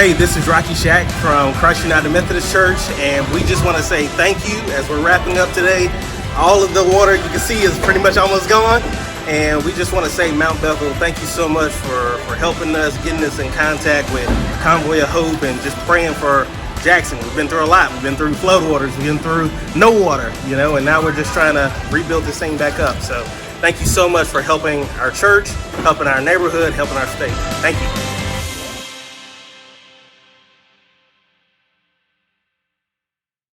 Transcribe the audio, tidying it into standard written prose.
Hey, this is Rocky Shack from Christ United Methodist Church, and we just want to say thank you as we're wrapping up today. All of the water you can see is pretty much almost gone, and we just want to say, Mount Bethel, thank you so much for helping us, getting us in contact with Convoy of Hope, and just praying for Jackson. We've been through a lot. We've been through floodwaters. We've been through no water, and now we're just trying to rebuild this thing back up. So thank you so much for helping our church, helping our neighborhood, helping our state. Thank you.